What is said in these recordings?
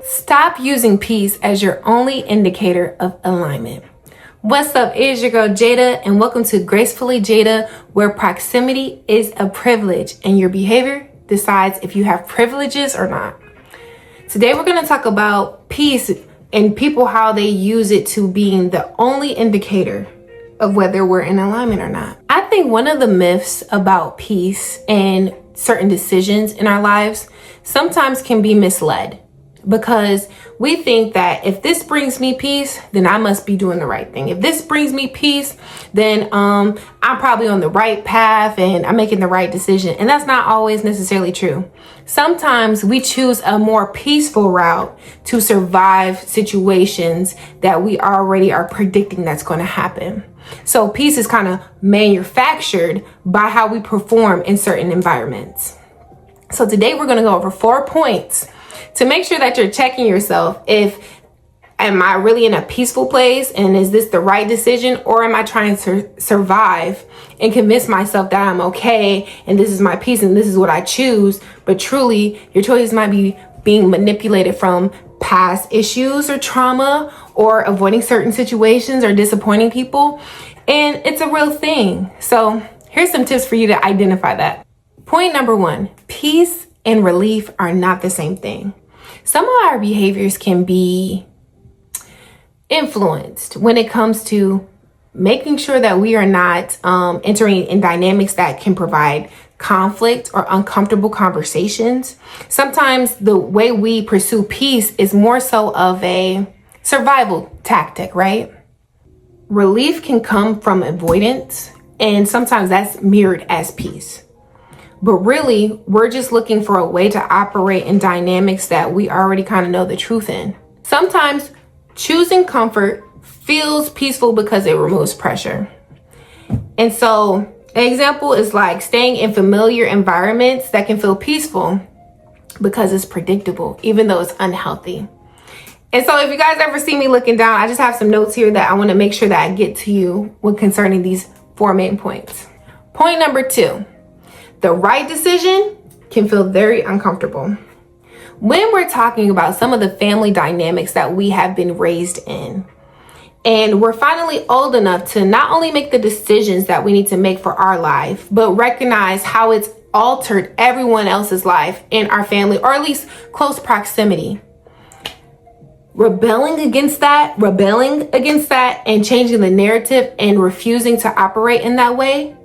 Stop using peace as your only indicator of alignment. What's up? It's your girl Jada, and welcome to Gracefully Jada, where proximity is a privilege and your behavior decides if you have privileges or not. Today we're going to talk about peace and people, how they use it to being the only indicator of whether we're in alignment or not. I think one of the myths about peace and certain decisions in our lives sometimes can be misled, because we think that if this brings me peace, then I must be doing the right thing. If this brings me peace, then I'm probably on the right path and I'm making the right decision. And that's not always necessarily true. Sometimes we choose a more peaceful route to survive situations that we already are predicting that's going to happen. So peace is kind of manufactured by how we perform in certain environments. So today we're going to go over 4 points to make sure that you're checking yourself. Am I really in a peaceful place, and is this the right decision, or am I trying to survive and convince myself that I'm okay and this is my peace and this is what I choose, but truly your choices might be being manipulated from past issues or trauma or avoiding certain situations or disappointing people, and it's a real thing. So here's some tips for you to identify that. Point number 1, peace and relief are not the same thing. Some of our behaviors can be influenced when it comes to making sure that we are not entering in dynamics that can provide conflict or uncomfortable conversations. Sometimes the way we pursue peace is more so of a survival tactic, right? Relief can come from avoidance, and sometimes that's mirrored as peace. But really, we're just looking for a way to operate in dynamics that we already kind of know the truth in. Sometimes choosing comfort feels peaceful because it removes pressure. And so an example is like staying in familiar environments that can feel peaceful because it's predictable, even though it's unhealthy. And so if you guys ever see me looking down, I just have some notes here that I want to make sure that I get to you when concerning these 4 main points. Point number 2. The right decision can feel very uncomfortable. When we're talking about some of the family dynamics that we have been raised in, and we're finally old enough to not only make the decisions that we need to make for our life, but recognize how it's altered everyone else's life in our family, or at least close proximity. Rebelling against that, and changing the narrative and refusing to operate in that way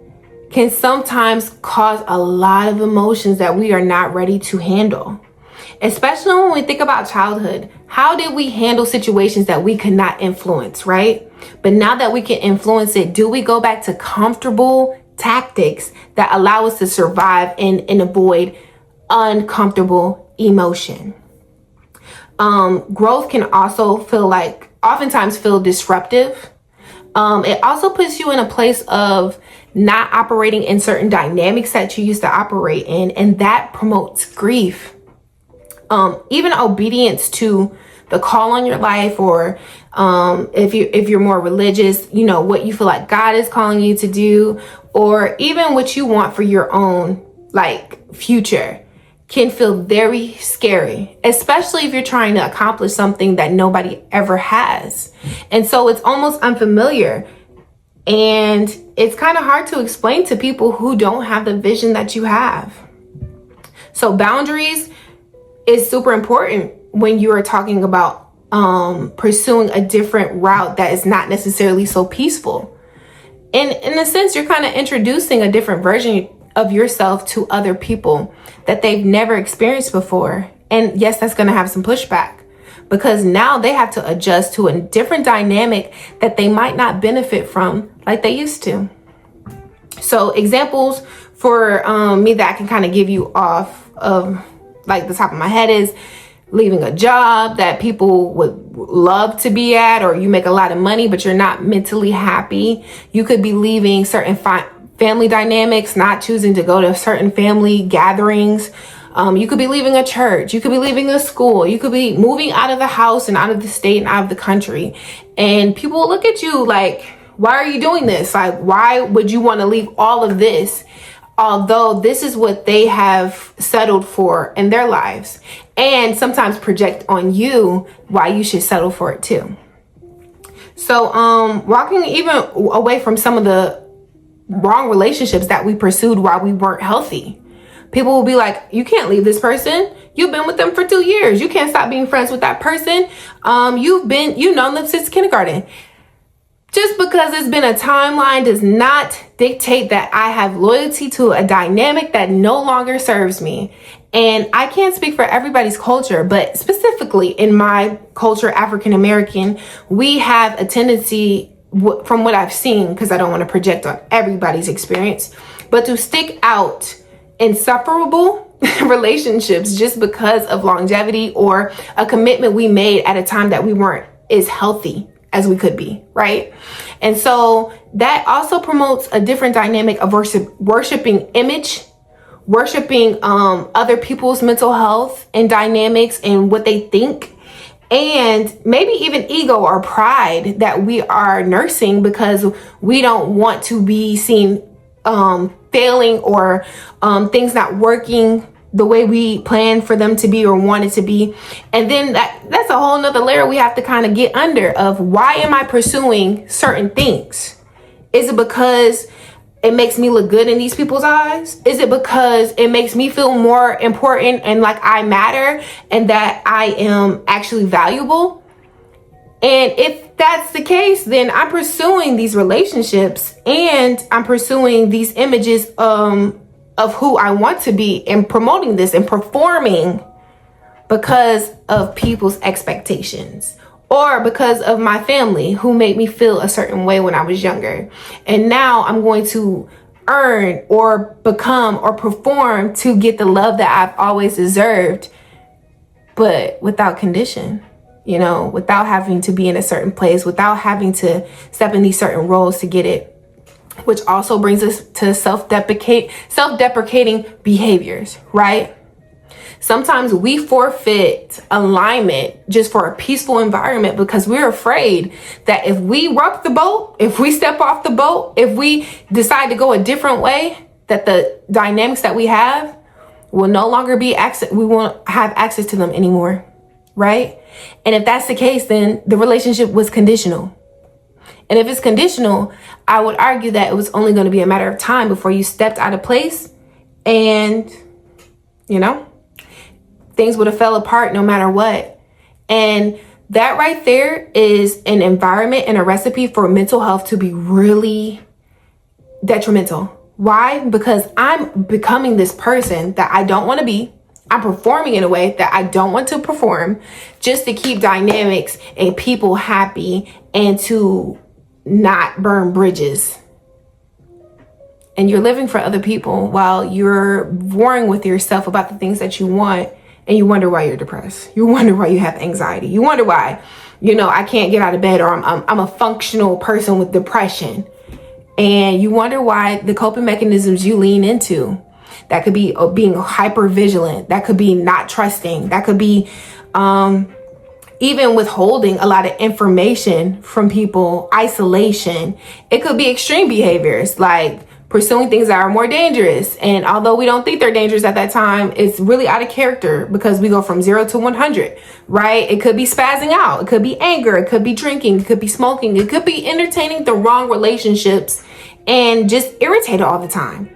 can sometimes cause a lot of emotions that we are not ready to handle. Especially when we think about childhood. How did we handle situations that we could not influence, right? But now that we can influence it, do we go back to comfortable tactics that allow us to survive and avoid uncomfortable emotion? Growth can also oftentimes feel disruptive. It also puts you in a place of not operating in certain dynamics that you used to operate in, and that promotes grief. Even obedience to the call on your life, or if you're more religious, what you feel like God is calling you to do, or even what you want for your own future, can feel very scary, especially if you're trying to accomplish something that nobody ever has. And so it's almost unfamiliar, and it's kind of hard to explain to people who don't have the vision that you have. So boundaries is super important when you are talking about pursuing a different route that is not necessarily so peaceful. And in a sense, you're kind of introducing a different version of yourself to other people that they've never experienced before. And yes, that's going to have some pushback, because now they have to adjust to a different dynamic that they might not benefit from like they used to. So examples for me that I can kind of give you off of the top of my head is leaving a job that people would love to be at, or you make a lot of money but you're not mentally happy. You could be leaving certain family dynamics, not choosing to go to certain family gatherings. You could be leaving a church. You could be leaving a school. You could be moving out of the house and out of the state and out of the country. And people will look at you like, why are you doing this? Why would you want to leave all of this although this is what they have settled for in their lives, and sometimes project on you why you should settle for it too. So walking even away from some of the wrong relationships that we pursued while we weren't healthy. People will be like, you can't leave this person. You've been with them for 2 years. You can't stop being friends with that person. You've known them since kindergarten. Just because it's been a timeline does not dictate that I have loyalty to a dynamic that no longer serves me. And I can't speak for everybody's culture, but specifically in my culture, African American, we have a tendency, from what I've seen, because I don't want to project on everybody's experience, but to stick out insufferable relationships just because of longevity or a commitment we made at a time that we weren't as healthy as we could be, right? And so that also promotes a different dynamic of worshiping image, worshiping other people's mental health and dynamics and what they think, and maybe even ego or pride that we are nursing because we don't want to be seen failing or things not working the way we planned for them to be or wanted to be. And then that's a whole nother layer we have to kind of get under of, why am I pursuing certain things? Is it because it makes me look good in these people's eyes? Is it because it makes me feel more important and like I matter and that I am actually valuable? And if that's the case, then I'm pursuing these relationships and I'm pursuing these images of who I want to be and promoting this and performing because of people's expectations or because of my family who made me feel a certain way when I was younger. And now I'm going to earn or become or perform to get the love that I've always deserved, but without condition, without having to be in a certain place, without having to step in these certain roles to get it. Which also brings us to self-deprecating behaviors, right? Sometimes we forfeit alignment just for a peaceful environment because we're afraid that if we rock the boat, if we step off the boat, if we decide to go a different way, that the dynamics that we have will no longer be we won't have access to them anymore, right? And if that's the case, then the relationship was conditional. And if it's conditional, I would argue that it was only going to be a matter of time before you stepped out of place and, things would have fell apart no matter what. And that right there is an environment and a recipe for mental health to be really detrimental. Why? Because I'm becoming this person that I don't want to be. I'm performing in a way that I don't want to perform just to keep dynamics and people happy and to not burn bridges. And you're living for other people while you're warring with yourself about the things that you want, and you wonder why you're depressed. You wonder why you have anxiety. You wonder why, I can't get out of bed, or I'm a functional person with depression. And you wonder why the coping mechanisms you lean into, that could be being hyper vigilant, that could be not trusting, that could be even withholding a lot of information from people, isolation. It could be extreme behaviors like pursuing things that are more dangerous. And although we don't think they're dangerous at that time, it's really out of character because we go from 0 to 100, right? It could be spazzing out. It could be anger. It could be drinking. It could be smoking. It could be entertaining the wrong relationships and just irritated all the time.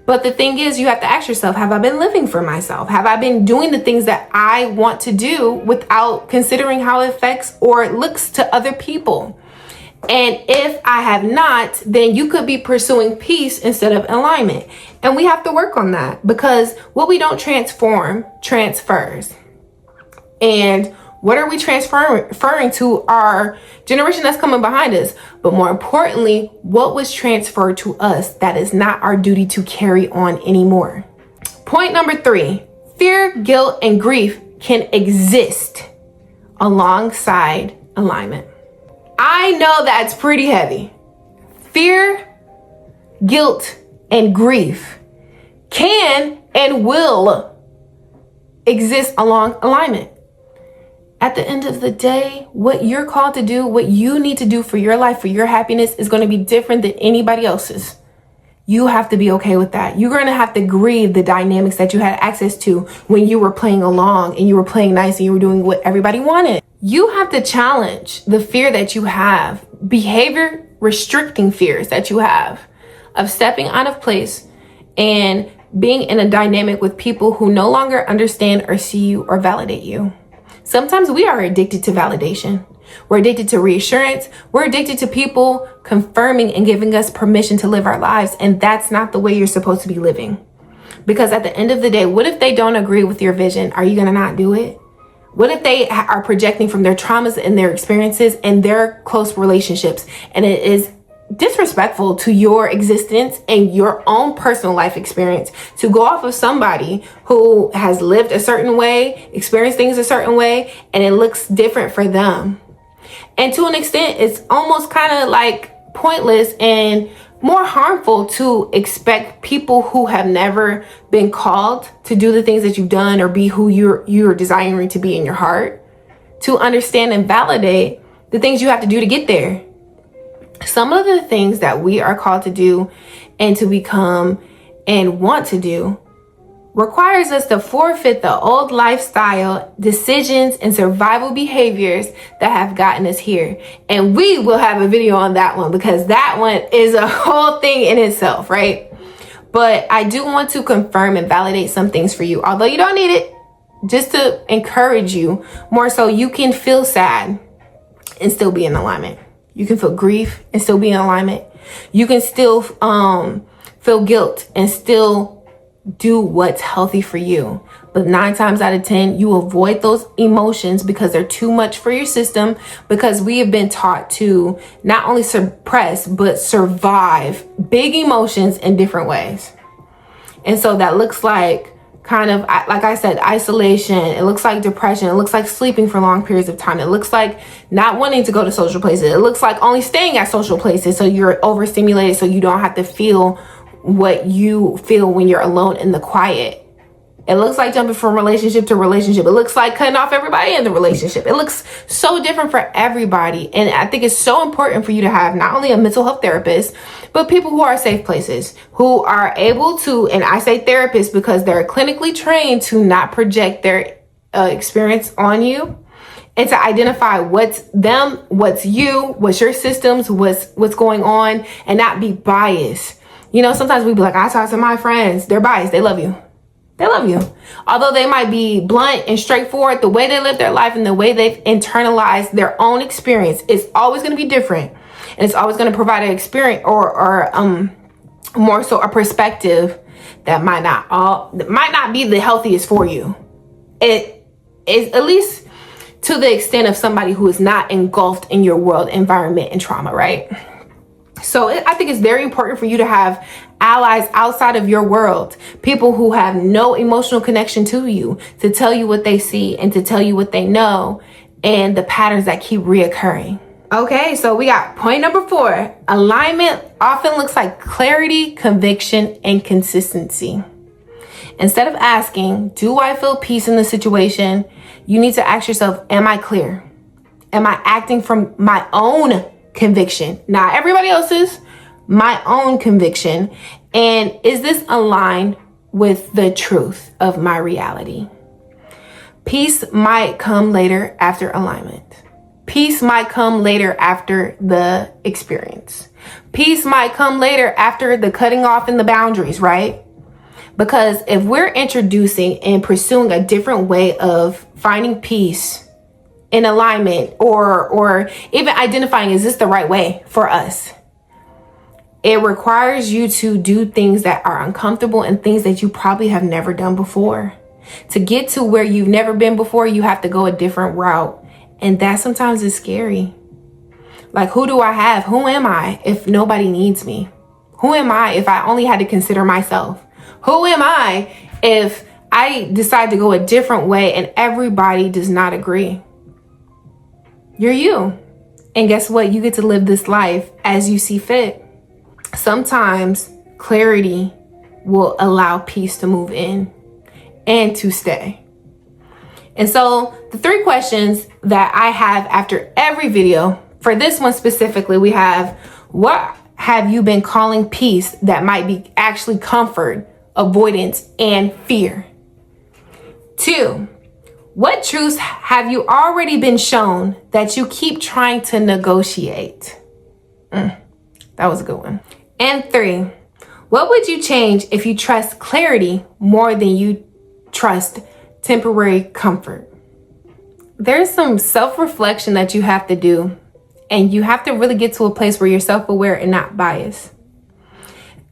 But the thing is, you have to ask yourself, have I been living for myself? Have I been doing the things that I want to do without considering how it affects or it looks to other people? And if I have not, then you could be pursuing peace instead of alignment. And we have to work on that because what we don't transform transfers. And what are we transferring to our generation that's coming behind us? But more importantly, what was transferred to us that is not our duty to carry on anymore? Point number 3, fear, guilt, and grief can exist alongside alignment. I know that's pretty heavy. Fear, guilt, and grief can and will exist along alignment. At the end of the day, what you're called to do, what you need to do for your life, for your happiness is going to be different than anybody else's. You have to be okay with that. You're going to have to grieve the dynamics that you had access to when you were playing along and you were playing nice and you were doing what everybody wanted. You have to challenge the fear that you have, behavior restricting fears that you have of stepping out of place and being in a dynamic with people who no longer understand or see you or validate you. Sometimes we are addicted to validation. We're addicted to reassurance. We're addicted to people confirming and giving us permission to live our lives. And that's not the way you're supposed to be living. Because at the end of the day, what if they don't agree with your vision? Are you going to not do it? What if they are projecting from their traumas and their experiences and their close relationships, and it is disrespectful to your existence and your own personal life experience to go off of somebody who has lived a certain way, experienced things a certain way, and it looks different for them? And to an extent, it's almost kind of like pointless and more harmful to expect people who have never been called to do the things that you've done or be who you're desiring to be in your heart to understand and validate the things you have to do to get there. Some of the things that we are called to do and to become and want to do requires us to forfeit the old lifestyle, decisions, and survival behaviors that have gotten us here. And we will have a video on that one because that one is a whole thing in itself, right? But I do want to confirm and validate some things for you, although you don't need it, just to encourage you more so you can feel sad and still be in alignment. You can feel grief and still be in alignment. You can still feel guilt and still do what's healthy for you. But 9 times out of 10, you avoid those emotions because they're too much for your system, because we have been taught to not only suppress, but survive big emotions in different ways. And so that looks like kind of, like I said, isolation. It looks like depression. It looks like sleeping for long periods of time. It looks like not wanting to go to social places. It looks like only staying at social places so you're overstimulated so you don't have to feel what you feel when you're alone in the quiet. It looks like jumping from relationship to relationship. It looks like cutting off everybody in the relationship. It looks so different for everybody. And I think it's so important for you to have not only a mental health therapist, but people who are safe places, who are able to, and I say therapists because they're clinically trained to not project their experience on you, and to identify what's them, what's you, what's your systems, what's going on, and not be biased. You know, sometimes we be like, I talk to my friends, they're biased, they love you. They love you. Although they might be blunt and straightforward, the way they live their life and the way they've internalized their own experience is always going to be different. And it's always going to provide an experience or more so a perspective that might not be the healthiest for you. It is at least to the extent of somebody who is not engulfed in your world environment and trauma, right? So I think it's very important for you to have allies outside of your world, people who have no emotional connection to you, to tell you what they see and to tell you what they know and the patterns that keep reoccurring. Okay, so we got point number 4. Alignment often looks like clarity, conviction, and consistency. Instead of asking, do I feel peace in the situation? You need to ask yourself, am I clear? Am I acting from my own conviction, not everybody else's, my own conviction? And is this aligned with the truth of my reality? Peace might come later after alignment. Peace might come later after the experience. Peace might come later after the cutting off and the boundaries, right? Because if we're introducing and pursuing a different way of finding peace in alignment, or even identifying, is this the right way for us? It requires you to do things that are uncomfortable and things that you probably have never done before. To get to where you've never been before, you have to go a different route. And that sometimes is scary. Like, who do I have? Who am I if nobody needs me? Who am I if I only had to consider myself? Who am I if I decide to go a different way and everybody does not agree? You're you. And guess what? You get to live this life as you see fit. Sometimes clarity will allow peace to move in and to stay. And so the 3 questions that I have after every video, for this one specifically, we have, what have you been calling peace that might be actually comfort, avoidance, and fear? 2, what truths have you already been shown that you keep trying to negotiate? That was a good one. And 3, what would you change if you trust clarity more than you trust temporary comfort? There's some self-reflection that you have to do, and you have to really get to a place where you're self-aware and not biased.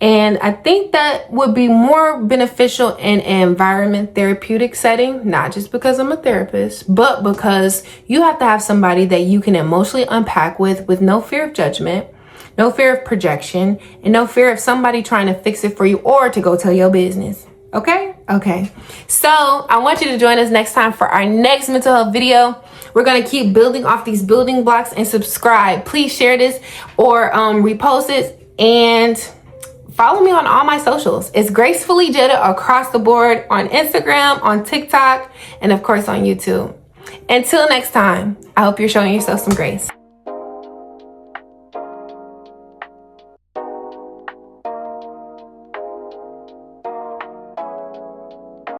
And I think that would be more beneficial in an environment therapeutic setting, not just because I'm a therapist, but because you have to have somebody that you can emotionally unpack with no fear of judgment, no fear of projection, and no fear of somebody trying to fix it for you or to go tell your business. Okay? Okay. So I want you to join us next time for our next mental health video. We're going to keep building off these building blocks, and subscribe. Please share this or repost it, and follow me on all my socials. It's Gracefully Jada across the board on Instagram, on TikTok, and of course on YouTube. Until next time, I hope you're showing yourself some grace.